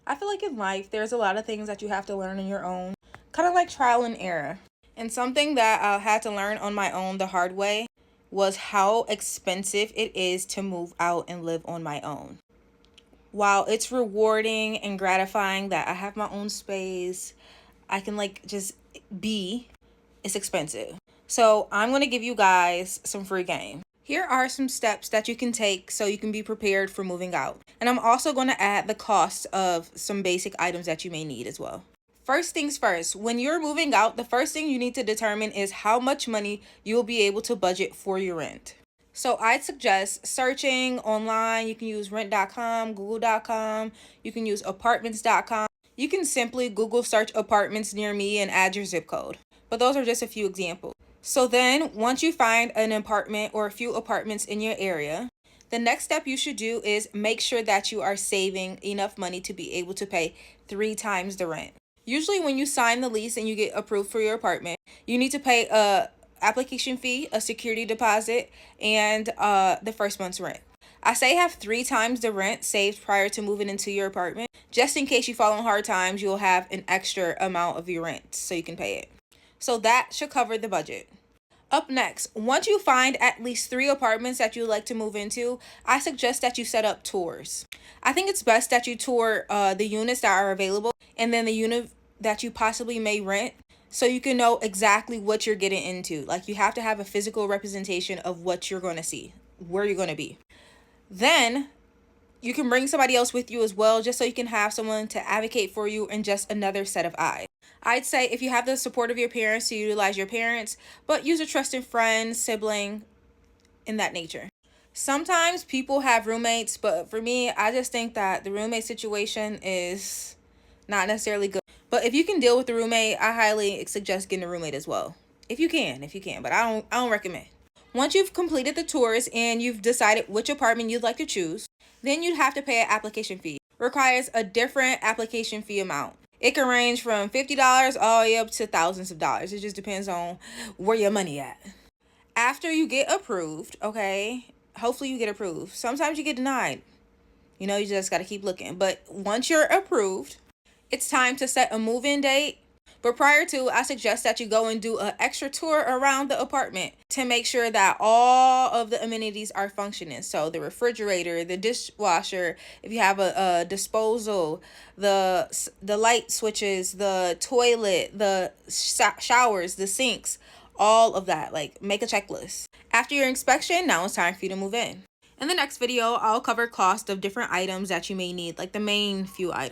I feel like in life, there's a lot of things that you have to learn on your own, kind of like trial and error. And something that I had to learn on my own the hard way was how expensive it is to move out and live on my own. While it's rewarding and gratifying that I have my own space, I can just be, it's expensive. So I'm going to give you guys some free game. Here are some steps that you can take so you can be prepared for moving out. And I'm also going to add the cost of some basic items that you may need as well. First things first, when you're moving out, the first thing you need to determine is how much money you'll be able to budget for your rent. So I'd suggest searching online. You can use rent.com, google.com, you can use apartments.com. You can simply Google search apartments near me and add your zip code. But those are just a few examples. So then once you find an apartment or a few apartments in your area, the next step you should do is make sure that you are saving enough money to be able to pay 3 times the rent. Usually when you sign the lease and you get approved for your apartment, you need to pay a application fee, a security deposit, and the first month's rent. I say have 3 times the rent saved prior to moving into your apartment. Just in case you fall on hard times, you'll have an extra amount of your rent so you can pay it. So that should cover the budget. Up next, once you find at least 3 apartments that you'd like to move into, I suggest that you set up tours. I think it's best that you tour the units that are available and then the unit that you possibly may rent so you can know exactly what you're getting into. Like, you have to have a physical representation of what you're going to see, where you're going to be. Then you can bring somebody else with you as well, just so you can have someone to advocate for you and just another set of eyes. I'd say if you have the support of your parents, to utilize your parents, but use a trusted friend, sibling, in that nature. Sometimes people have roommates, but for me, I just think that the roommate situation is not necessarily good. But if you can deal with the roommate, I highly suggest getting a roommate as well. If you can, but I don't recommend. Once you've completed the tours and you've decided which apartment you'd like to choose, then you'd have to pay an application fee. Requires a different application fee amount. It can range from $50 all the way up to thousands of dollars. It just depends on where your money at. After you get approved, okay, hopefully you get approved. Sometimes you get denied. You just got to keep looking. But once you're approved, it's time to set a move-in date. But prior to, I suggest that you go and do an extra tour around the apartment to make sure that all of the amenities are functioning. So the refrigerator, the dishwasher, if you have a disposal, the light switches, the toilet, the showers, the sinks, all of that. Like, make a checklist. After your inspection, now it's time for you to move in. In the next video, I'll cover cost of different items that you may need, like the main few items.